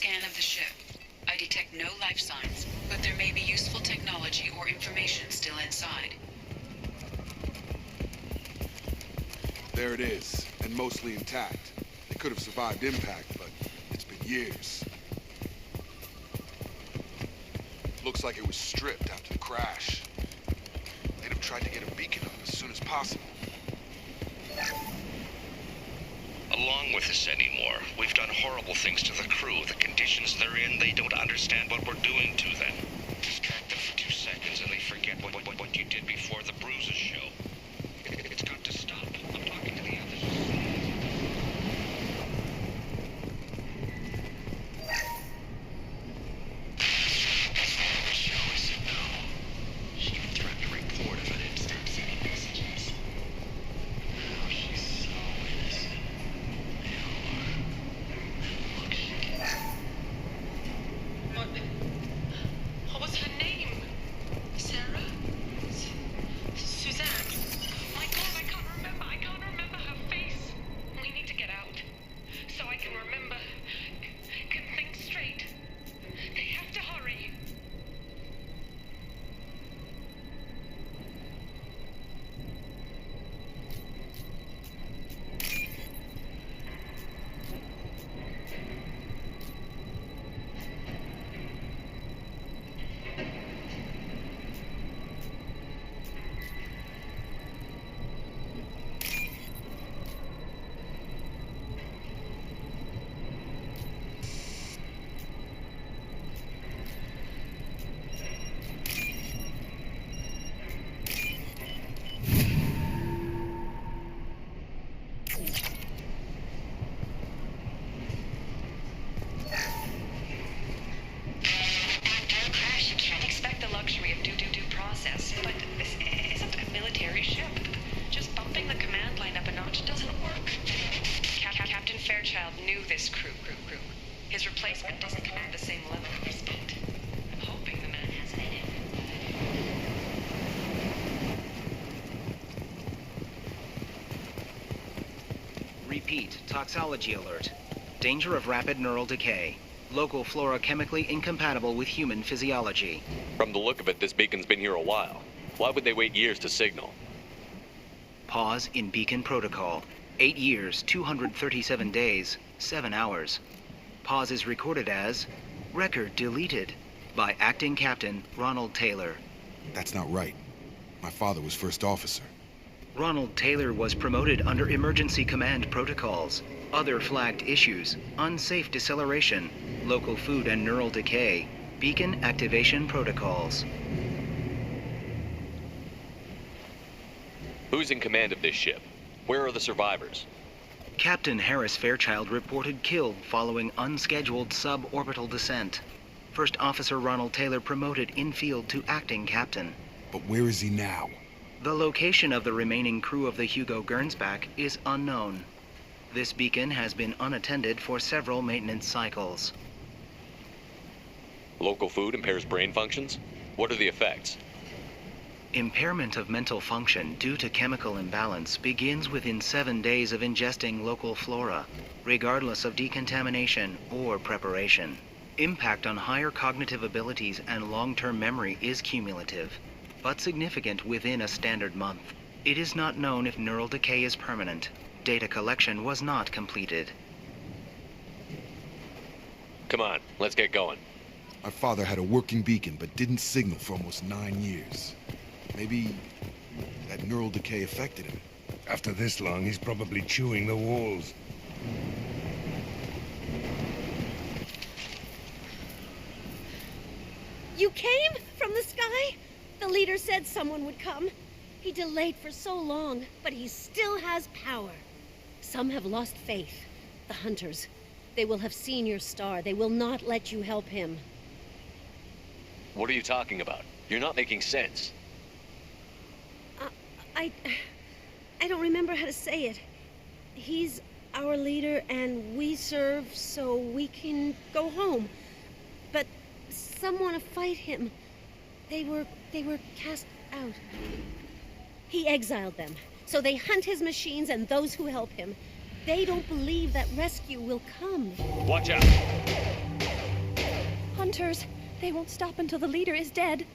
scan of the ship. I detect no life signs, but there may be useful technology or information still inside. There it is, and mostly intact. They could have survived impact, but it's been years. Looks like it was stripped after the crash. They'd have tried to get a beacon up as soon as possible. Along with this anymore. We've done horrible things to the crew. The conditions they're in, they don't understand what we're doing to them. Distract them for 2 seconds and they forget what you did before the bruises show. It's got to stop. I'm talking to the others. Show us it now. She threatened to report if I didn't start sending messages. Oh, she's so innocent. What was her name? Sarah? Suzanne? My God, I can't remember. I can't remember her face. We need to get out. So I can remember. Can think straight. They have to hurry. Process, but this isn't a military ship. Just bumping the command line up a notch doesn't work. Captain Fairchild knew this crew. His replacement doesn't command the same level of respect. I'm hoping the man has it in him. Repeat, toxology alert. Danger of rapid neural decay. Local flora chemically incompatible with human physiology. From the look of it, this beacon's been here a while. Why would they wait years to signal? Pause in beacon protocol. 8 years, 237 days, 7 hours. Pause is recorded as record deleted by Acting Captain Ronald Taylor. That's not right. My father was first officer. Ronald Taylor was promoted under emergency command protocols. Other flagged issues: unsafe deceleration, local food and neural decay, beacon activation protocols. Who's in command of this ship? Where are the survivors? Captain Harris Fairchild reported killed following unscheduled suborbital descent. First Officer Ronald Taylor promoted in-field to acting captain. But where is he now? The location of the remaining crew of the Hugo Gernsback is unknown. This beacon has been unattended for several maintenance cycles. Local food impairs brain functions? What are the effects? Impairment of mental function due to chemical imbalance begins within 7 days of ingesting local flora, regardless of decontamination or preparation. Impact on higher cognitive abilities and long-term memory is cumulative, but significant within a standard month. It is not known if neural decay is permanent. Data collection was not completed. Come on, let's get going. My father had a working beacon, but didn't signal for almost 9 years. Maybe that neural decay affected him. After this long, he's probably chewing the walls. You came from the sky? The leader said someone would come. He delayed for so long, but he still has power. Some have lost faith. The hunters. They will have seen your star. They will not let you help him. What are you talking about? You're not making sense. I don't remember how to say it. He's our leader and we serve so we can go home. But some want to fight him. They were cast out. He exiled them. So they hunt his machines and those who help him. They don't believe that rescue will come. Watch out! hunters. They won't stop until the leader is dead.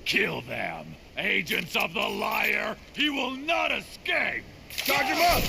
Kill them! Agents of the liar! He will not escape! Charge him up!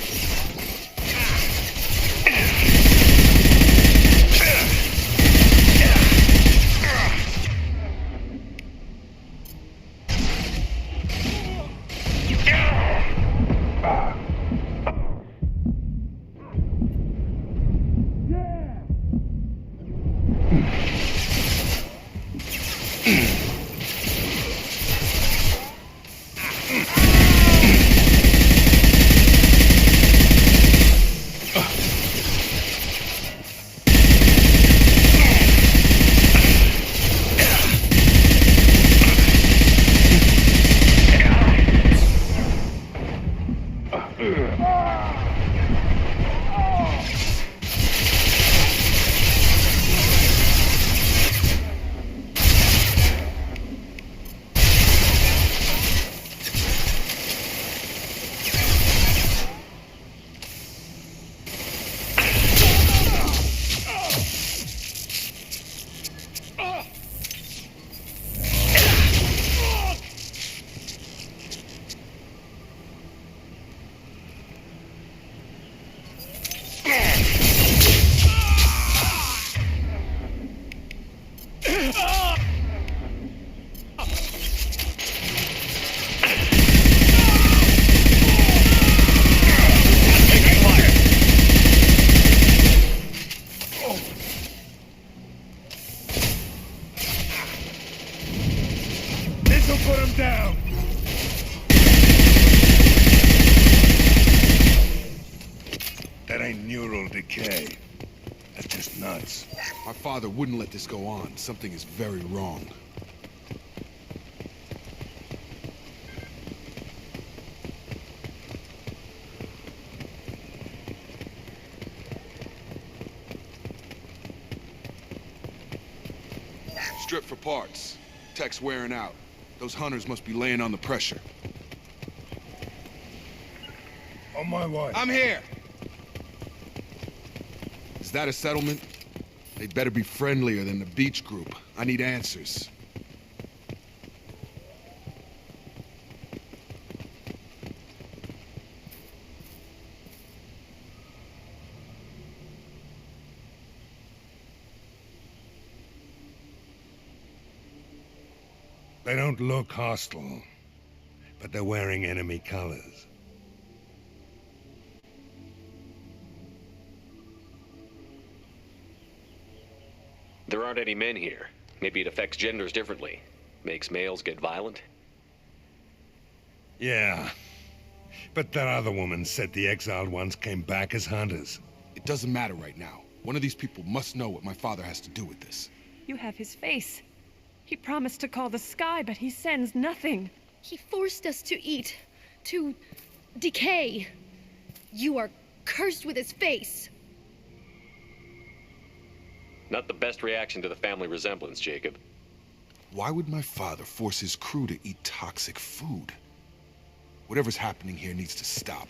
This'll put him down! That ain't neural decay. That's just nuts. My father wouldn't let this go on. Something is very wrong. Strip for parts. Tech's wearing out. Those hunters must be laying on the pressure. On my way. I'm here! Is that a settlement? They'd better be friendlier than the beach group. I need answers. They don't look hostile, but they're wearing enemy colors. There aren't any men here. Maybe it affects genders differently. Makes males get violent. Yeah, but that other woman said the exiled ones came back as hunters. It doesn't matter right now. One of these people must know what my father has to do with this. You have his face. He promised to call the sky, but he sends nothing. He forced us to eat, to decay. You are cursed with his face. Not the best reaction to the family resemblance, Jacob. Why would my father force his crew to eat toxic food? Whatever's happening here needs to stop.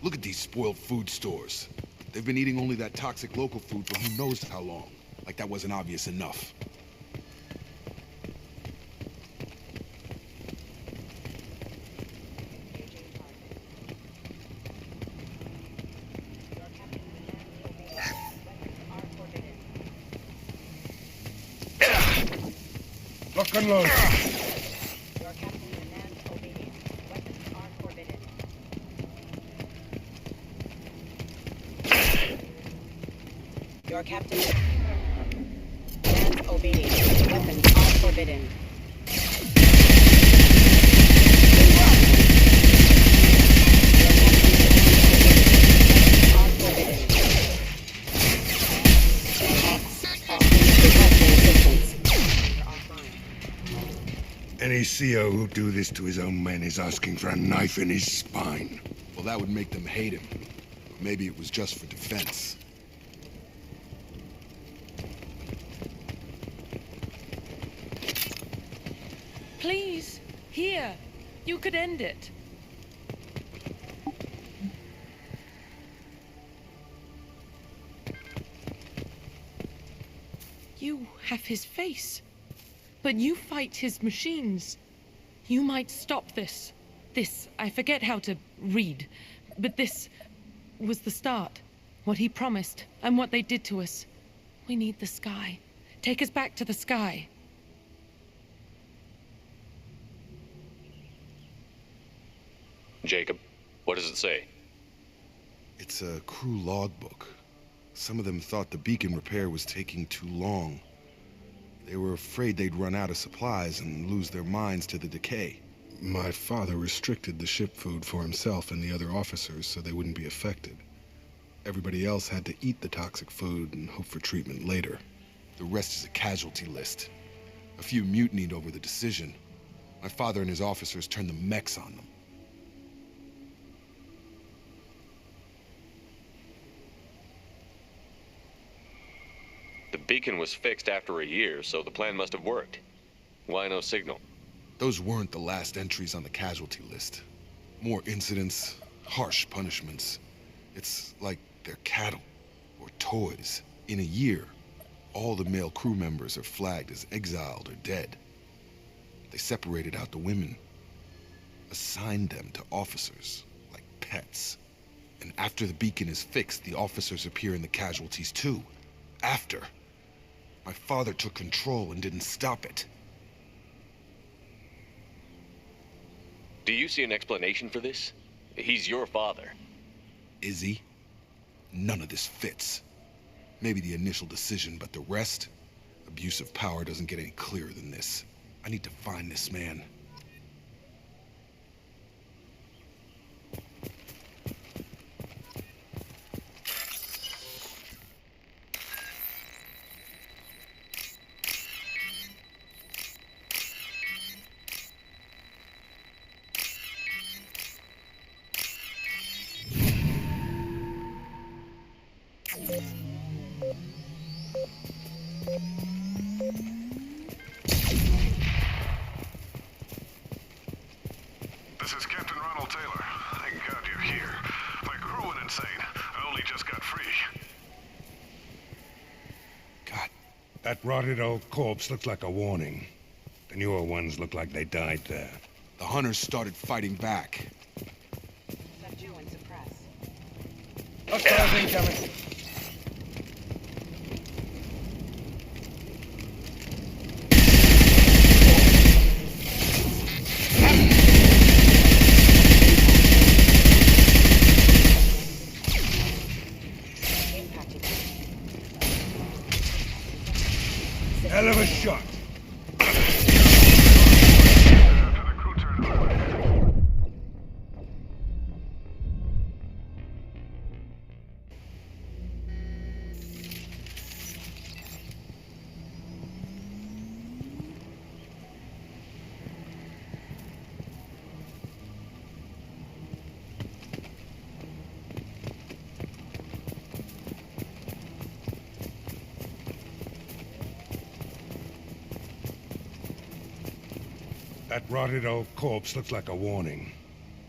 Look at these spoiled food stores. They've been eating only that toxic local food for who knows how long. Like that wasn't obvious enough. Lock and load. Your captain demands obedience. Weapons are forbidden. Any CO who do this to his own men is asking for a knife in his spine. Well, that would make them hate him. Or maybe it was just for defense. Please, here. You could end it. You have his face. But you fight his machines. You might stop this. This, I forget how to read. But this was the start. What he promised, and what they did to us. We need the sky. Take us back to the sky. Jacob, what does it say? It's a crew logbook. Some of them thought the beacon repair was taking too long. They were afraid they'd run out of supplies and lose their minds to the decay. My father restricted the ship food for himself and the other officers so they wouldn't be affected. Everybody else had to eat the toxic food and hope for treatment later. The rest is a casualty list. A few mutinied over the decision. My father and his officers turned the mechs on them. The beacon was fixed after a year, so the plan must have worked. Why no signal? Those weren't the last entries on the casualty list. More incidents, harsh punishments. It's like they're cattle or toys. In a year, all the male crew members are flagged as exiled or dead. They separated out the women, assigned them to officers, like pets. And after the beacon is fixed, the officers appear in the casualties too. After. My father took control and didn't stop it. Do you see an explanation for this? He's your father. Is he? None of this fits. Maybe the initial decision, but the rest? Abuse of power doesn't get any clearer than this. I need to find this man. This is Captain Ronald Taylor. Thank God you're here. My crew went insane. I only just got free. God. That rotted old corpse looks like a warning. The newer ones look like they died there. The hunters started fighting back. Subdue and suppress. Hostiles incoming. Hell of a shot. That rotted old corpse looks like a warning.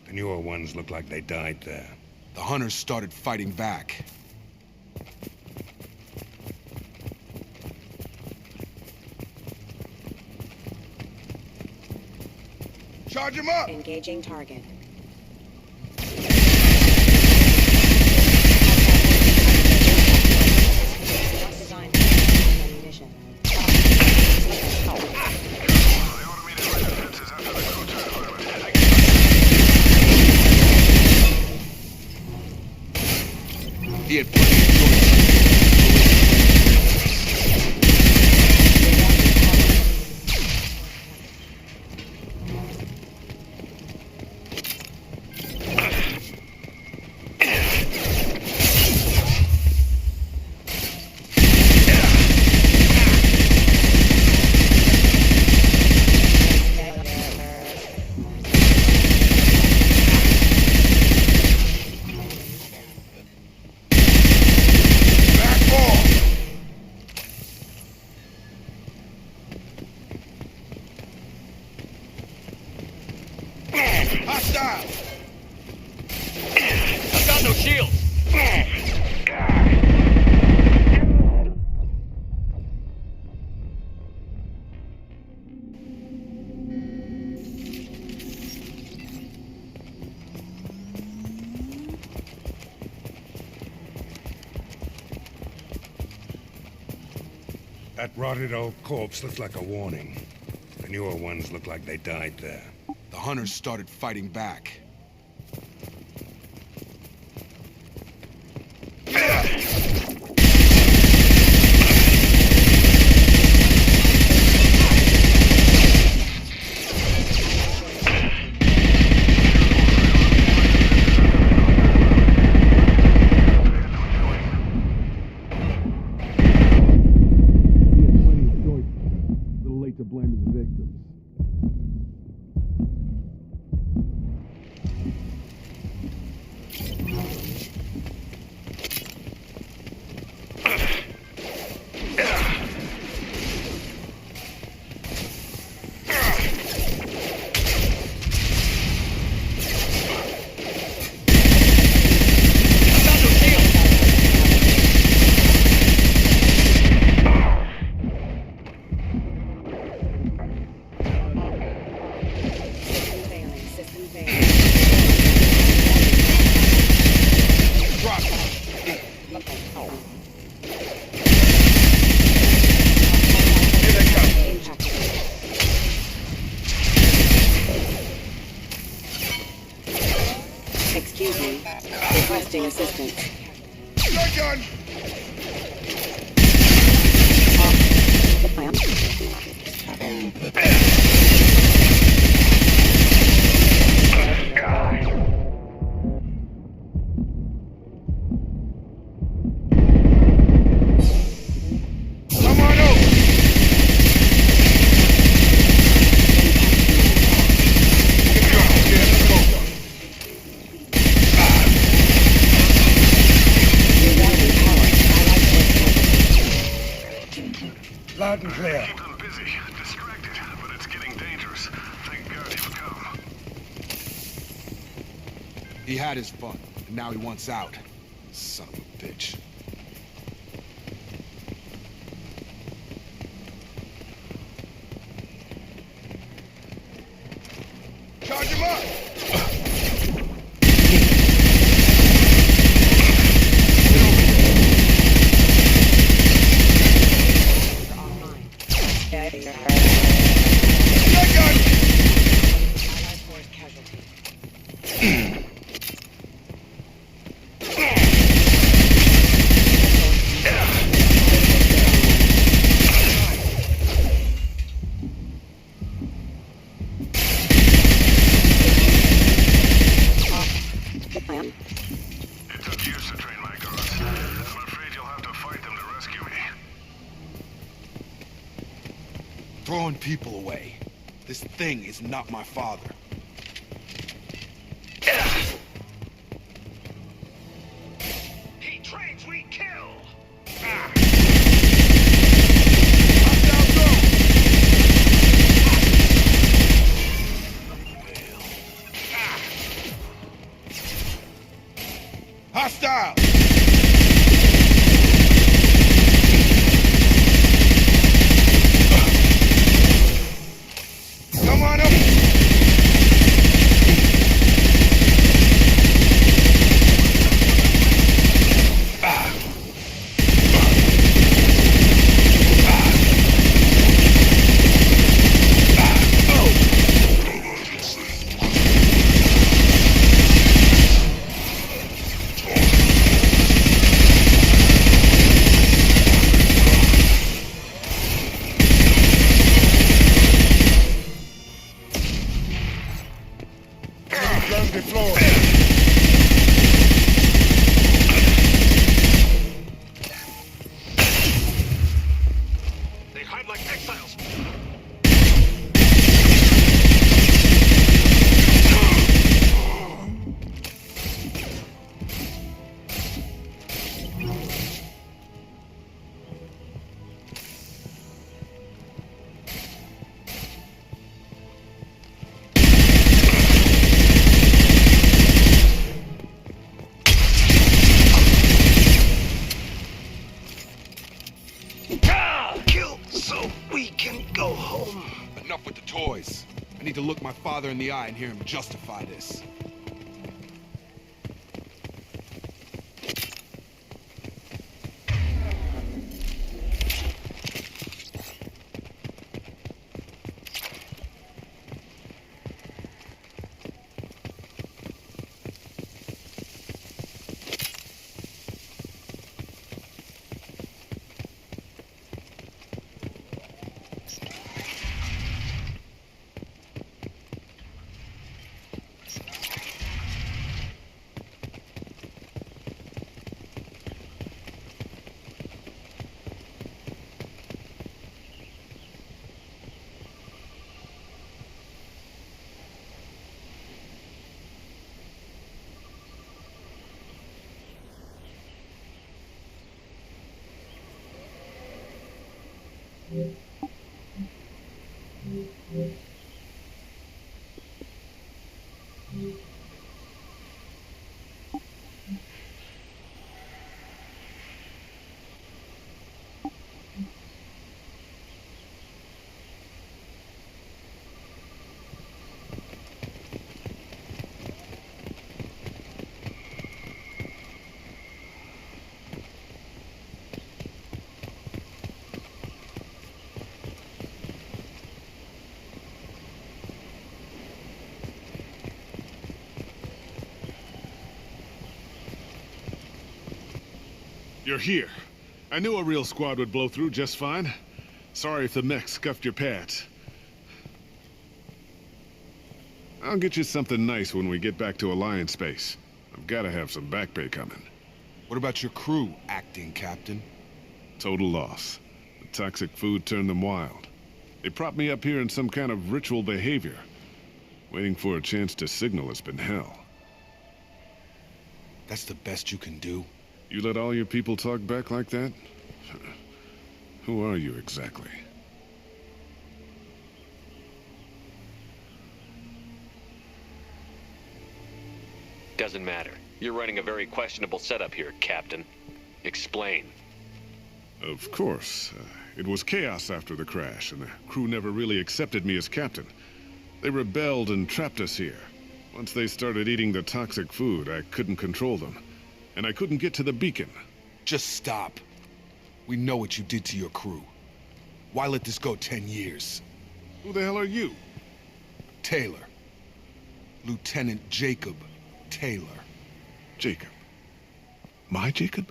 The newer ones look like they died there. The hunters started fighting back. Charge him up! Engaging target. Not designed for ammunition. He had plenty of choices. That rotted old corpse looks like a warning. The newer ones look like they died there. The hunters started fighting back. To blame his victims. Excuse me. Requesting assistance. Shotgun! Come on over! Loud and clear. Keep them busy, distracted, but it's getting dangerous. Thank God you've come. He had his fun, and now he wants out. Son of a bitch. Charge him up! Shotgun! Allied force casualty. It took years to train my guards. I'm afraid you'll have to fight them to rescue me. Throwing people away. This thing is not my father. He trains, we kill! Hostile! Come on up! Drones deployed. They hide like exiles. Kill so we can go home. Enough with the toys. I need to look my father in the eye and hear him justify this. You're here. I knew a real squad would blow through just fine. Sorry if the mech scuffed your pads. I'll get you something nice when we get back to Alliance space. I've gotta have some back pay coming. What about your crew, acting captain? Total loss. The toxic food turned them wild. They propped me up here in some kind of ritual behavior. Waiting for a chance to signal has been hell. That's the best you can do? You let all your people talk back like that? Who are you exactly? Doesn't matter. You're running a very questionable setup here, Captain. Explain. Of course. It was chaos after the crash, and the crew never really accepted me as captain. They rebelled and trapped us here. Once they started eating the toxic food, I couldn't control them. And I couldn't get to the beacon. Just stop. We know what you did to your crew. Why let this go 10 years? Who the hell are you? Taylor. Lieutenant Jacob Taylor. Jacob. My Jacob?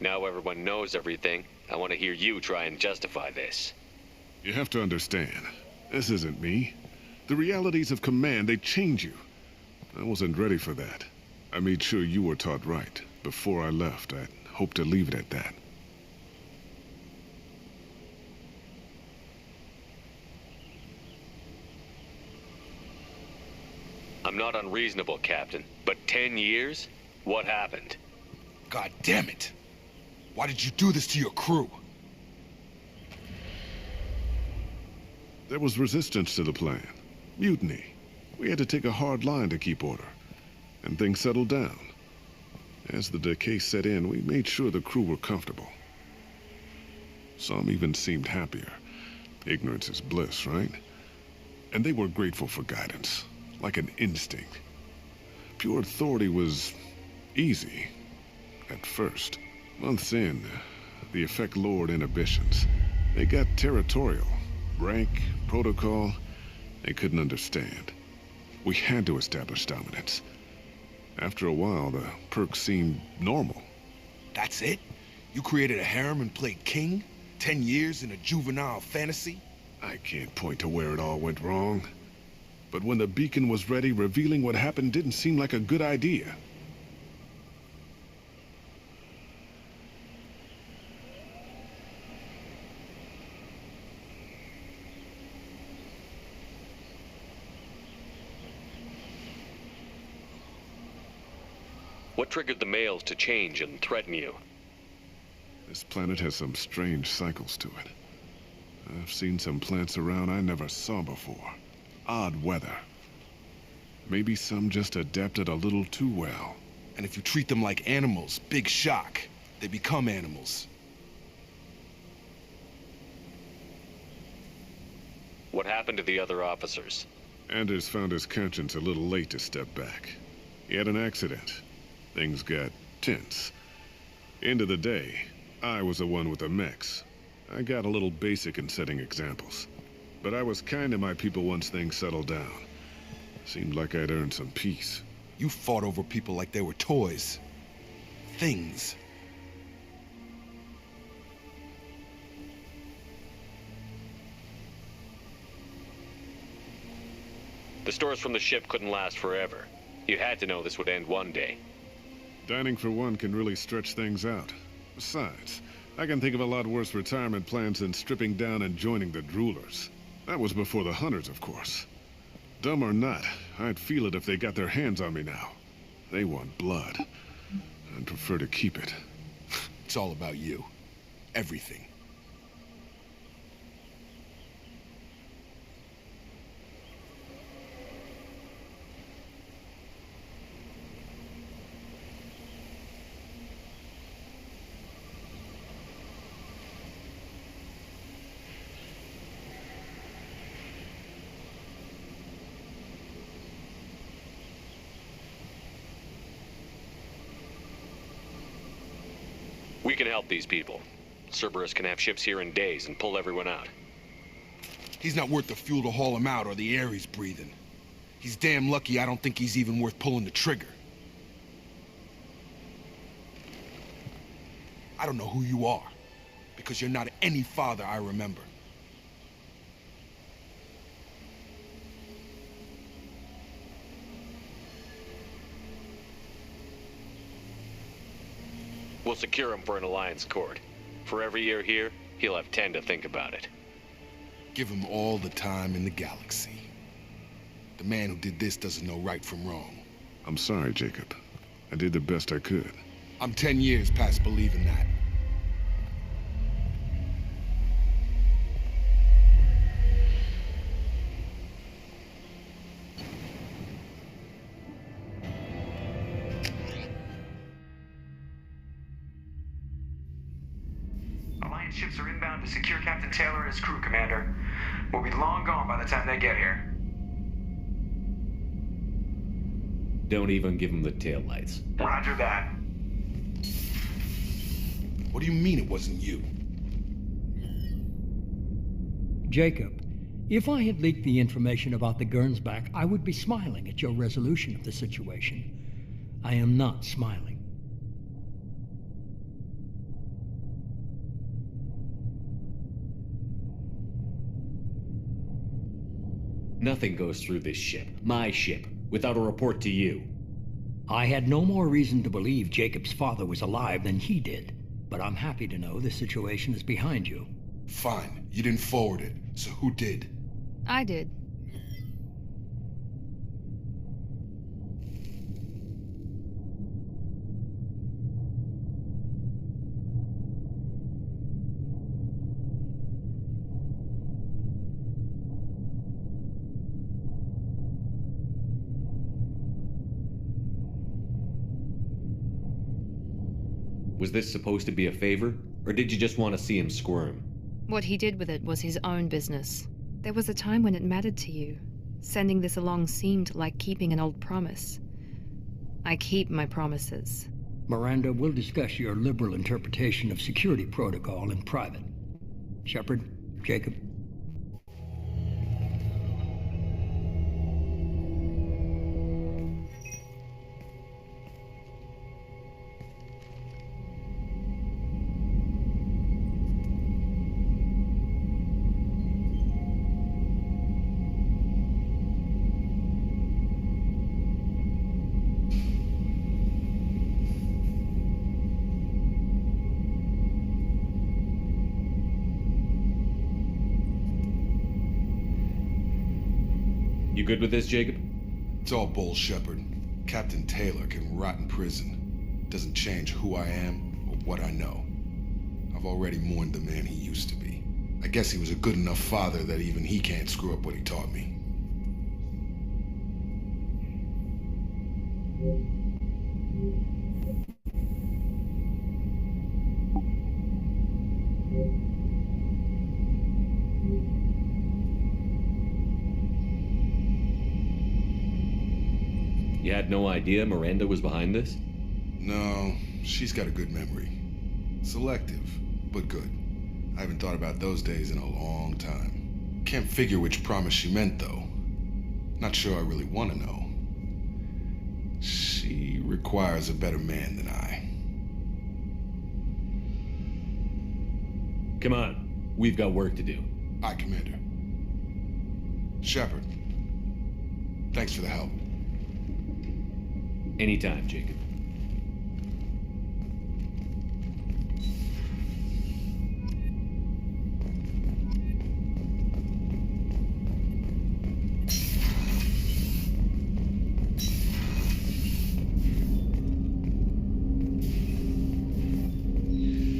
Now everyone knows everything. I want to hear you try and justify this. You have to understand. This isn't me. The realities of command, they change you. I wasn't ready for that. I made sure you were taught right. Before I left, I hoped to leave it at that. I'm not unreasonable, Captain, but 10 years? What happened? God damn it! Why did you do this to your crew? There was resistance to the plan. Mutiny. We had to take a hard line to keep order. And things settled down. As the decay set in, we made sure the crew were comfortable. Some even seemed happier. Ignorance is bliss, right? And they were grateful for guidance, like an instinct. Pure authority was easy, at first. Months in, the effect lowered inhibitions. They got territorial. Rank, protocol, they couldn't understand. We had to establish dominance. After a while, the perks seemed normal. That's it? You created a harem and played king? 10 years in a juvenile fantasy? I can't point to where it all went wrong. But when the beacon was ready, revealing what happened didn't seem like a good idea. What triggered the males to change and threaten you? This planet has some strange cycles to it. I've seen some plants around I never saw before. Odd weather. Maybe some just adapted a little too well. And if you treat them like animals, big shock. They become animals. What happened to the other officers? Anders found his conscience a little late to step back. He had an accident. Things got tense. End of the day, I was the one with the mechs. I got a little basic in setting examples. But I was kind to my people once things settled down. Seemed like I'd earned some peace. You fought over people like they were toys. Things. The stores from the ship couldn't last forever. You had to know this would end one day. Dining for one can really stretch things out. Besides, I can think of a lot worse retirement plans than stripping down and joining the droolers. That was before the hunters, of course. Dumb or not, I'd feel it if they got their hands on me now. They want blood. I'd prefer to keep it. It's all about you. everything. We can help these people. Cerberus can have ships here in days and pull everyone out. He's not worth the fuel to haul him out or the air he's breathing. He's damn lucky I don't think he's even worth pulling the trigger. I don't know who you are, because you're not any father I remember. We'll secure him for an alliance court. For every year here, he'll have 10 to think about it. Give him all the time in the galaxy. The man who did this doesn't know right from wrong. I'm sorry, Jacob. I did the best I could. I'm 10 years past believing that. Alliance ships are inbound to secure Captain Taylor and his crew, Commander. We'll be long gone by the time they get here. Don't even give him the taillights. Roger that. What do you mean it wasn't you? Jacob, if I had leaked the information about the Gernsback, I would be smiling at your resolution of the situation. I am not smiling. Nothing goes through this ship, my ship, without a report to you. I had no more reason to believe Jacob's father was alive than he did, but I'm happy to know the situation is behind you. Fine, you didn't forward it, so who did? I did. Was this supposed to be a favor, or did you just want to see him squirm? What he did with it was his own business. There was a time when it mattered to you. Sending this along seemed like keeping an old promise. I keep my promises. Miranda, we'll discuss your liberal interpretation of security protocol in private. Shepard, Jacob. You good with this, Jacob? It's all bull, Shepard. Captain Taylor can rot in prison. Doesn't change who I am or what I know. I've already mourned the man he used to be. I guess he was a good enough father that even he can't screw up what he taught me. You had no idea Miranda was behind this? No, she's got a good memory. Selective, but good. I haven't thought about those days in a long time. Can't figure which promise she meant, though. Not sure I really want to know. She requires a better man than I. Come on, we've got work to do. Aye, Commander. Shepard, thanks for the help. Anytime, Jacob.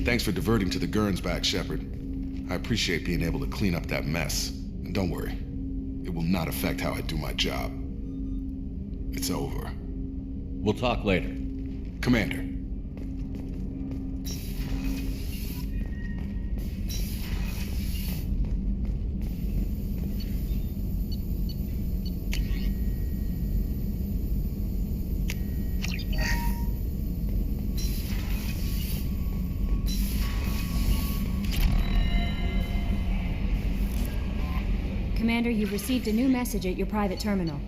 Thanks for diverting to the Gernsback, Shepard. I appreciate being able to clean up that mess. And don't worry, it will not affect how I do my job. It's over. We'll talk later. Commander. Commander, you've received a new message at your private terminal.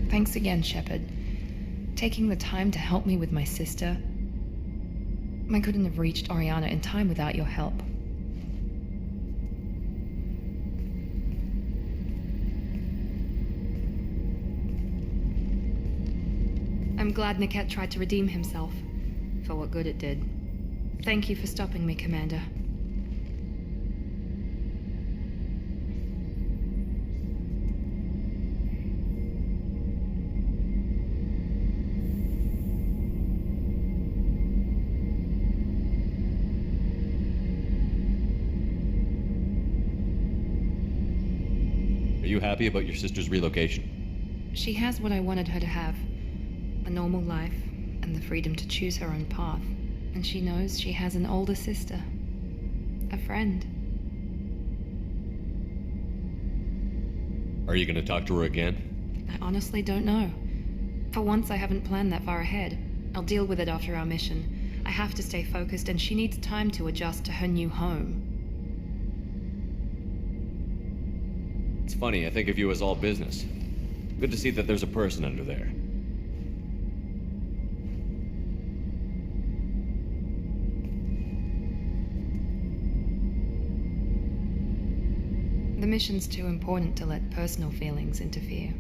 Thanks again, Shepard. Taking the time to help me with my sister. I couldn't have reached Oriana in time without your help. I'm glad Niket tried to redeem himself, for what good it did. Thank you for stopping me, Commander. Are you happy about your sister's relocation? She has what I wanted her to have. A normal life, and the freedom to choose her own path. And she knows she has an older sister. A friend. Are you gonna talk to her again? I honestly don't know. For once, I haven't planned that far ahead. I'll deal with it after our mission. I have to stay focused, and she needs time to adjust to her new home. It's funny, I think of you as all business. Good to see that there's a person under there. The mission's too important to let personal feelings interfere.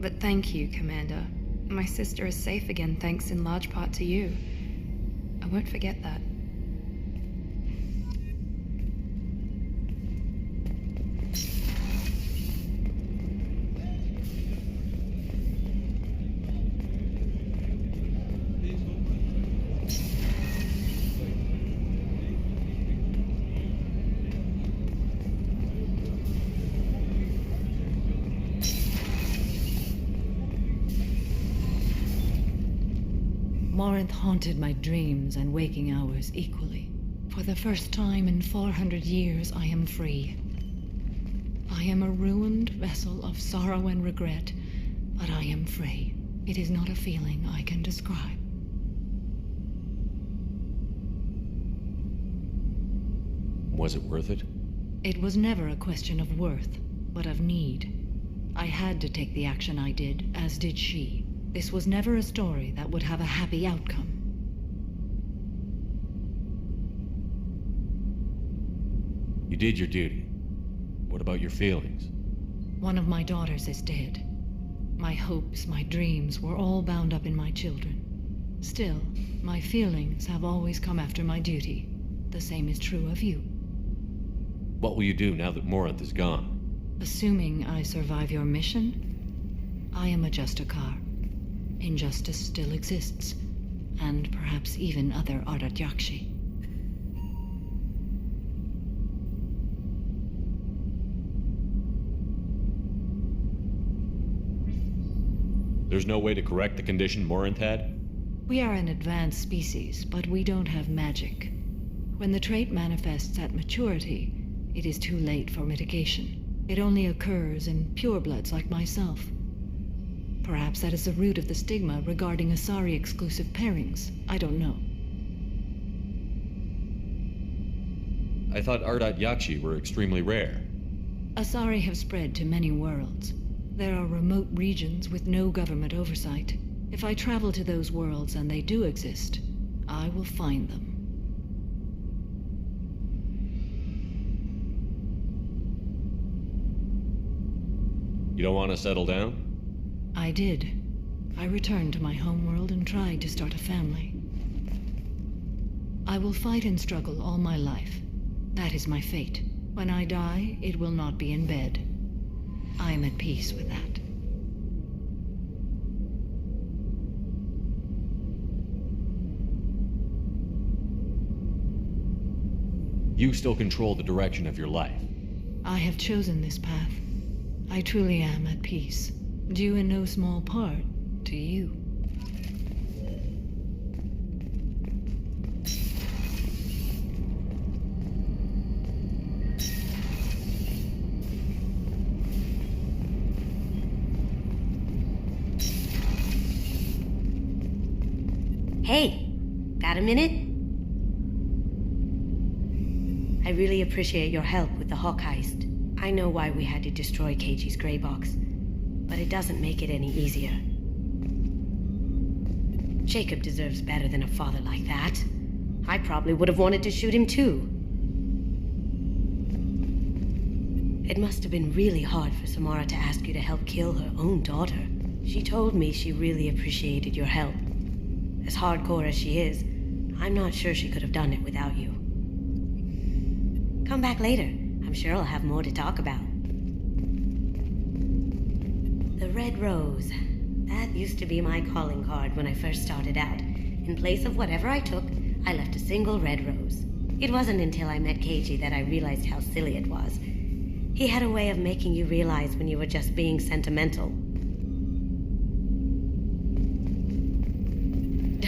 But thank you, Commander. My sister is safe again thanks in large part to you. I won't forget that. Morinth haunted my dreams and waking hours equally. For the first time in 400 years, I am free. I am a ruined vessel of sorrow and regret, but I am free. It is not a feeling I can describe. Was it worth it? It was never a question of worth, but of need. I had to take the action I did, as did she. This was never a story that would have a happy outcome. You did your duty. What about your feelings? One of my daughters is dead. My hopes, my dreams were all bound up in my children. Still, my feelings have always come after my duty. The same is true of you. What will you do now that Morinth is gone? Assuming I survive your mission, I am a Justikar. Injustice still exists, and perhaps even other Ardat-Yakshi. There's no way to correct the condition Morinth had? We are an advanced species, but we don't have magic. When the trait manifests at maturity, it is too late for mitigation. It only occurs in purebloods like myself. Perhaps that is the root of the stigma regarding Asari-exclusive pairings. I don't know. I thought Ardat-Yakshi were extremely rare. Asari have spread to many worlds. There are remote regions with no government oversight. If I travel to those worlds and they do exist, I will find them. You don't want to settle down? I did. I returned to my homeworld and tried to start a family. I will fight and struggle all my life. That is my fate. When I die, it will not be in bed. I am at peace with that. You still control the direction of your life. I have chosen this path. I truly am at peace, due in no small part to you. Hey, got a minute? I really appreciate your help with the Hawk heist. I know why we had to destroy Keiji's gray box, but it doesn't make it any easier. Jacob deserves better than a father like that. I probably would have wanted to shoot him too. It must have been really hard for Samara to ask you to help kill her own daughter. She told me she really appreciated your help. As hardcore as she is, I'm not sure she could have done it without you. Come back later. I'm sure I'll have more to talk about. The Red Rose. That used to be my calling card when I first started out. In place of whatever I took, I left a single red rose. It wasn't until I met Keiji that I realized how silly it was. He had a way of making you realize when you were just being sentimental.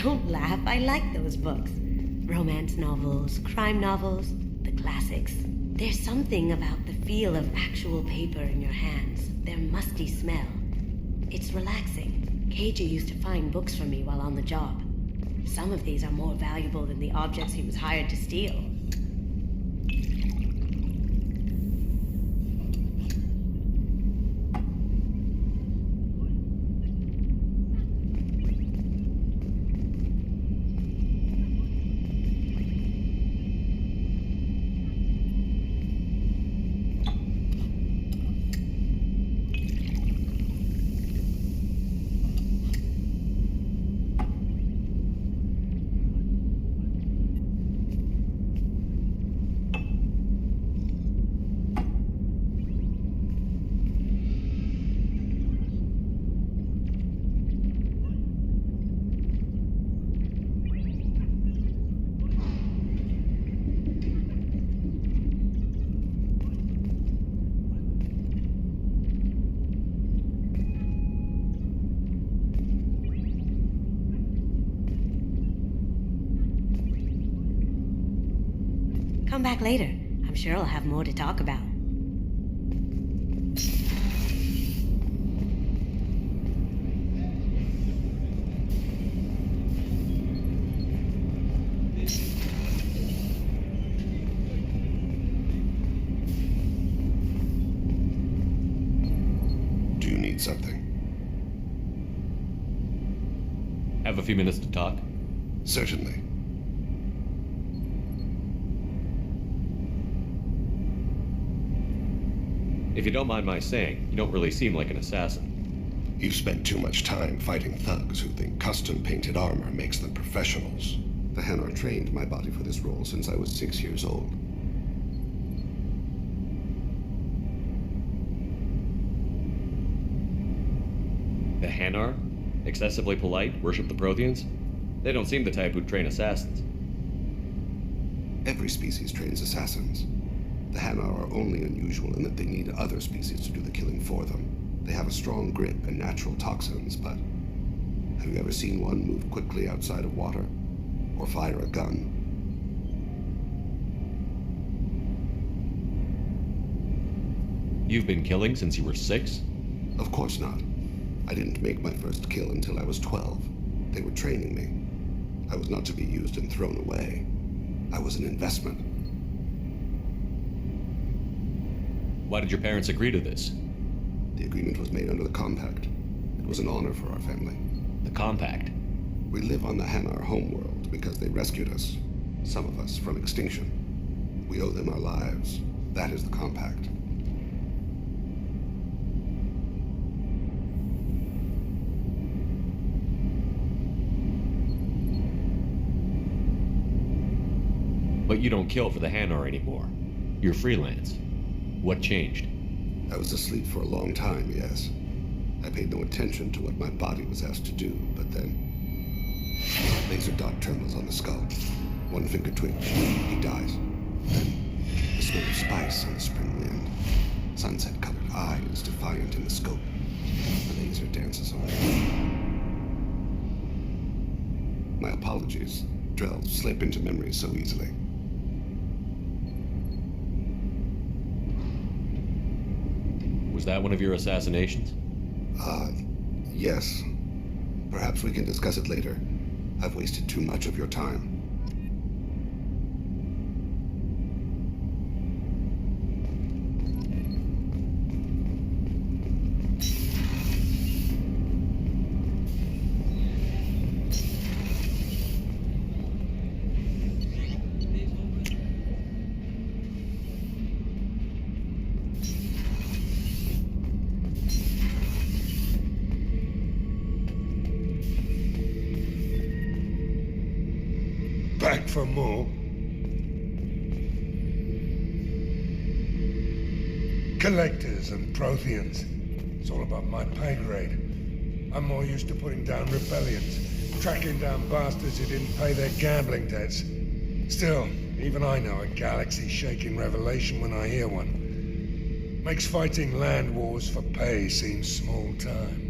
Don't laugh, I like those books. Romance novels, crime novels, the classics. There's something about the feel of actual paper in your hands, their musty smell. It's relaxing. Keiji used to find books for me while on the job. Some of these are more valuable than the objects he was hired to steal. Come back later. I'm sure I'll have more to talk about. Do you need something? Have a few minutes to talk? Certainly. If you don't mind my saying, you don't really seem like an assassin. You've spent too much time fighting thugs who think custom-painted armor makes them professionals. The Hanar trained my body for this role since I was 6 years old. The Hanar? Excessively polite? Worship the Protheans? They don't seem the type who'd train assassins. Every species trains assassins. The Hanar are only unusual in that they need other species to do the killing for them. They have a strong grip and natural toxins, but have you ever seen one move quickly outside of water? Or fire a gun? You've been killing since you were 6? Of course not. I didn't make my first kill until I was 12. They were training me. I was not to be used and thrown away. I was an investment. Why did your parents agree to this? The agreement was made under the Compact. It was an honor for our family. The Compact? We live on the Hanar homeworld because they rescued us. Some of us from extinction. We owe them our lives. That is the Compact. But you don't kill for the Hanar anymore. You're freelance. What changed? I was asleep for a long time, yes. I paid no attention to what my body was asked to do, but then... Laser dot trembles on the skull. One finger twitch. He dies. Then, the smell of spice on the spring wind. Sunset-colored eyes defiant in the scope. The laser dances on. My apologies. Drells slip into memory so easily. Was that one of your assassinations? Yes. Perhaps we can discuss it later. I've wasted too much of your time. Back for more. Collectors and Protheans. It's all about my pay grade. I'm more used to putting down rebellions, tracking down bastards who didn't pay their gambling debts. Still, even I know a galaxy-shaking revelation when I hear one. Makes fighting land wars for pay seem small time.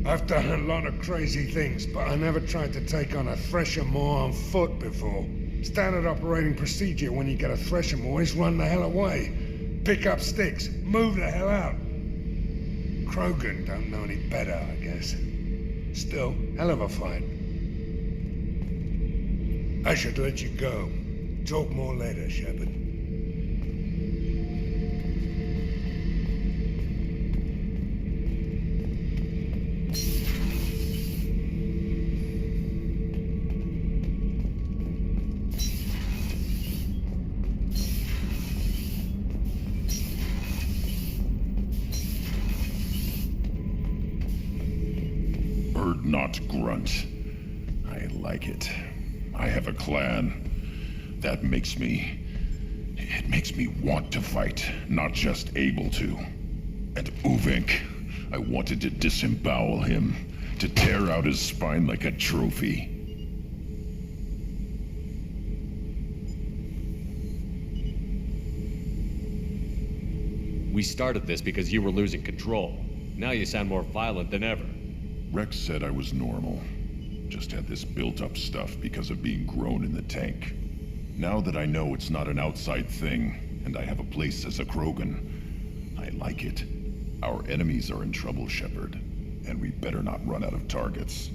I've done a lot of crazy things, but I never tried to take on a Thresher Maw on foot before. Standard operating procedure when you get a Thresher Maw is run the hell away. Pick up sticks, move the hell out. Krogan don't know any better, I guess. Still, hell of a fight. I should let you go. Talk more later, Shepard. Not grunt. I like it. I have a clan. That makes me... It makes me want to fight, not just able to. And Uvink, I wanted to disembowel him, to tear out his spine like a trophy. We started this because you were losing control. Now you sound more violent than ever. Rex said I was normal. Just had this built-up stuff because of being grown in the tank. Now that I know it's not an outside thing, and I have a place as a Krogan, I like it. Our enemies are in trouble, Shepard, and we better not run out of targets.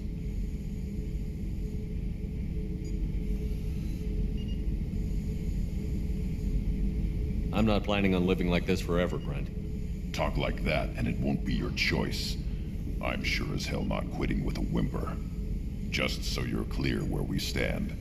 I'm not planning on living like this forever, Grunt. Talk like that, and it won't be your choice. I'm sure as hell not quitting with a whimper. Just so you're clear where we stand.